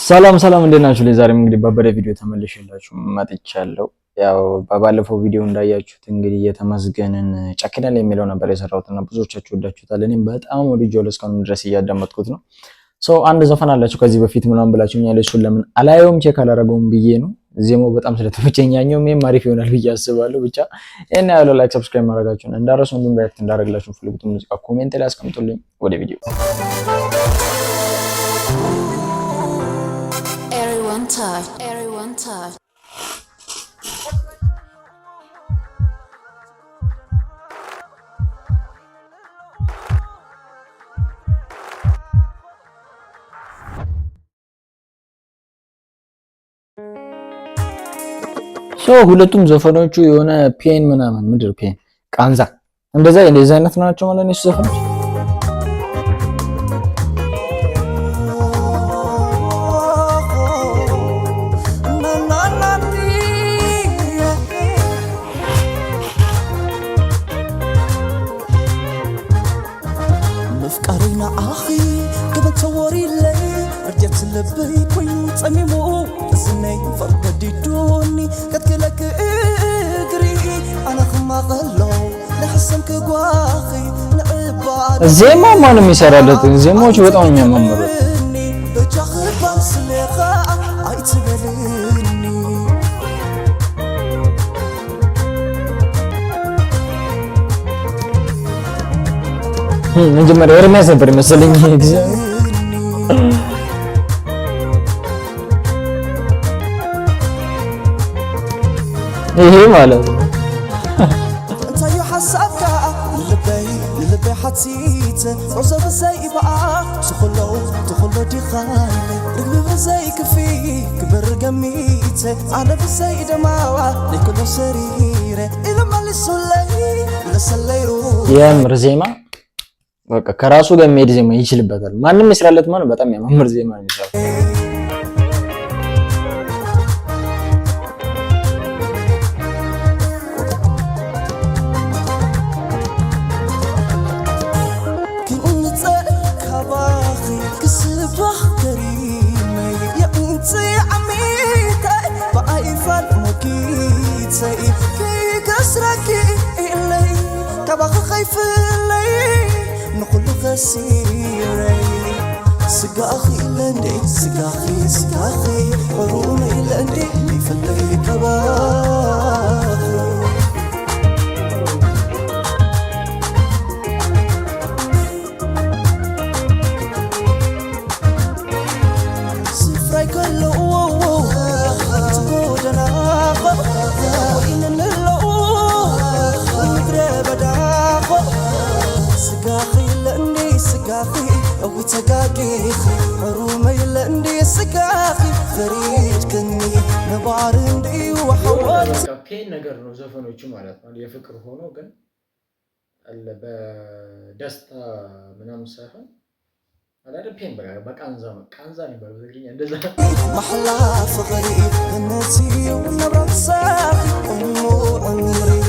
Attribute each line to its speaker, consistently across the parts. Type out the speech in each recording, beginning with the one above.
Speaker 1: ሰላም እንደናችሁ። ለዛሬም እንግዲህ ባበደ ቪዲዮ ተመልሼላችሁ መጥቻለሁ። ያው በባለፈው ቪዲዮ እንዳያችሁት እንግዲህ የተመስገንን ጨክነን የሚለው ነበር የሰራሁትና ብዙዎቻችሁ ወዳችሁታል። እኔም በጣም ወድጄዋለሁ፣ እስካሁን ድረስ እያዳመጥኩት ነው። አንድ ዘፈን አላችሁ ከዚህ በፊት ምናምን ብላችሁኛል። እሱን ለምን አላየውም ቼክ አላደረገውም ብዬ ነው። ዜማው በጣም ስለተመቸኛኛው ምን አሪፍ ይሆናል ብዬ አስባለሁ። ብቻ እና ያለው ላይክ ሰብስክራይብ ማድረጋችሁን እንዳረሱ እንዲሁም ሪአክት እንዳደረግላችሁ ፈልጉት ሙዚቃ ኮሜንት ላይ አስቀምጡልኝ። ወደ ቪዲዮ everyone touch ሁለቱም ዘፈኖቹ የሆነ ፔን ምናምን ምድር ፔን ቃንዛ እንደዛ አይነት ናቸው ማለት ነው ዘፈኖች።
Speaker 2: مفكرنا أخي قبل توري لي رجعت لبي كوي تميمو بسني فرق ديدوني كتكلك اجري أنا خما غلو لحسنك قواخي نقبال
Speaker 1: زيما ما نمي سرالت زيما وش بتاعو የሚያማምሩ
Speaker 2: بجاخد بانسليخا አይትበልኒ
Speaker 1: መጀመሪያ ኤርሚያስ ነበር መሰለኝ ጊዜ ይሄ ማለት ነው።
Speaker 2: انتي حسابك لبي حتيت عزب زي بقى تخلو دي خايله رغب زي كفي كبر قميت انا بزي دماوه لكل سريره اذا ما لسلي لسليرو
Speaker 1: የምር ዜማ በቃ ከራሱ ጋር የሚሄድ ዜማ ይችልበታል። ማንንም ይስራለት ማለት በጣም ያማምር ዜማ ነው ይችላል።
Speaker 2: نقول غسيري سقاخي لندي سقاخي رومي لندي يفلي كباخي سفراي كله تقودنا وين نلو نقرب بداخو سقاخي لندي سقاخي او تقاقي حرومي لندي سقاخي فريد كني نبار اندي وحوات
Speaker 1: ፔን ነገር ነው ዘፈኖቹ ማለት ነው። የፍቅር ሆኖ ግን አለ በደስታ ምናምን ሳይሆን አላደ ፔን በቃንዛ ነው በትግርኛ እንደዛ
Speaker 2: محلا فقري النسي ونبرة ساقي أمو عمري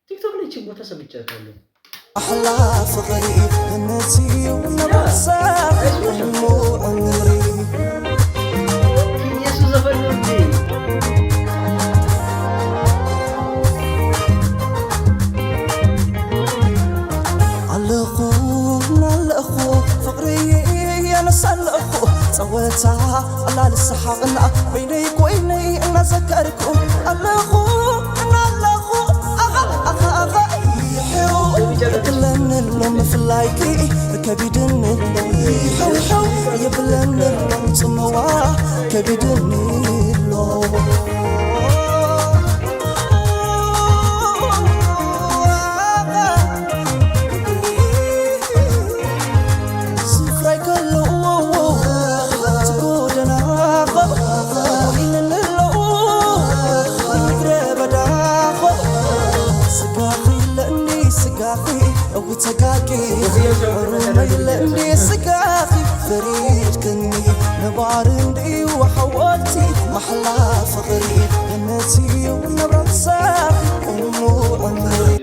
Speaker 1: ቲክቶክ ላይ ችግር ተሰብቻለሁ።
Speaker 2: أحلى فقري النسي ونبرة ساقي أمو عمري
Speaker 1: ኢየሱስ ዘፈኑኝ
Speaker 2: على فقري يا نسألكو صوتها الله للسحقنا بيني وبيني أنا ذكركم الله يبلن اللوم في اللايكي كبيدن اللوم يبلن اللوم تموا كبيدن اللوم سفراي كله تقودنا وين اللوم نقرب داخو سقاخي لأني سقاخي أو تقاقي رومي لأني سقاخي فريد كني نبارندي وحولتي محلى فقري جنتي ونبرة ساقي أمو عمري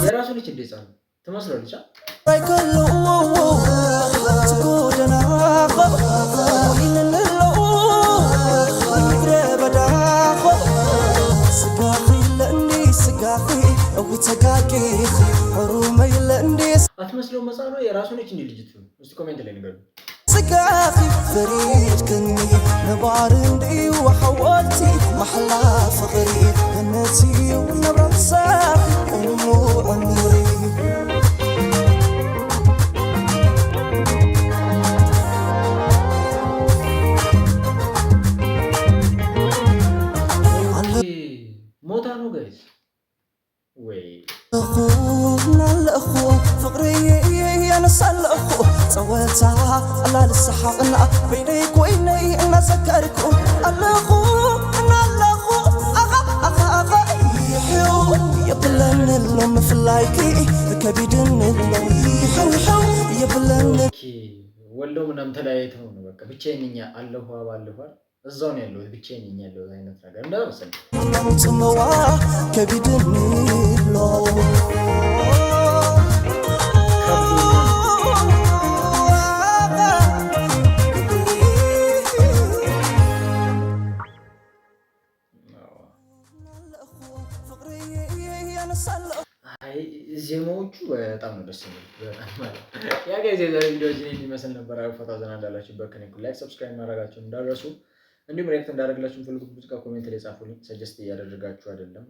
Speaker 1: የራሱ ልጅ እንዴት ነው ትመስላለች?
Speaker 2: كله تقودنا خبين اللو يدري بدا خب سقاقي لأني سقاقي أو تقاقي حرومي لأني
Speaker 1: አትመስለው መጻኑ የራሱ ልጅ እንዴ ልጅት ነው? እስቲ ኮሜንት ላይ ንገሩ።
Speaker 2: سقاقي فريد كني نبارندي وحولتي محلى فقري جنتي ونبرة ساقي أمو عمري
Speaker 1: ሞታ ነው ጋይስ ወይ
Speaker 2: أخونا الأخو فقري ينسى الأخو صوتها الله للسحقنا بينك ويني أنا سكركم الأخو أنا الأخو أخا يحيو يبلن اللوم في اللايكي كبيدن اللوم يحو يبلن
Speaker 1: ወለው ምናምን ተለያይተው ነው በቃ ብቻዬን ነኝ አለሁ አባለሁ እዛው ነው ያለው ብቻዬን ነኝ ያለው አይነት ነገር እንደመሰለ
Speaker 2: تموا كبيدن اللوم
Speaker 1: ዜማዎቹ በጣም ነው ደስ የሚል በጣም ማለት ያ ጋይስ የዛሬ ቪዲዮችን የሚመስል ነበር። ፈታ ዘና እንዳላችሁበት ከኔ ላይክ ሰብስክራይብ ማድረጋችሁን እንዳትረሱ። እንዲሁም ሪአክት እንዳደረግላችሁ ፈልጉት ሙዚቃ ኮሜንት ላይ ጻፉልኝ። ሰጀስት እያደረጋችሁ አይደለም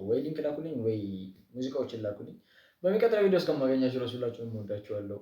Speaker 1: ወይ ሊንክ ላኩልኝ ወይ ሙዚቃዎችን ላኩልኝ። በሚቀጥለው ቪዲዮ እስከማገኛችሁ ረሱላችሁን ወዳችኋለሁ።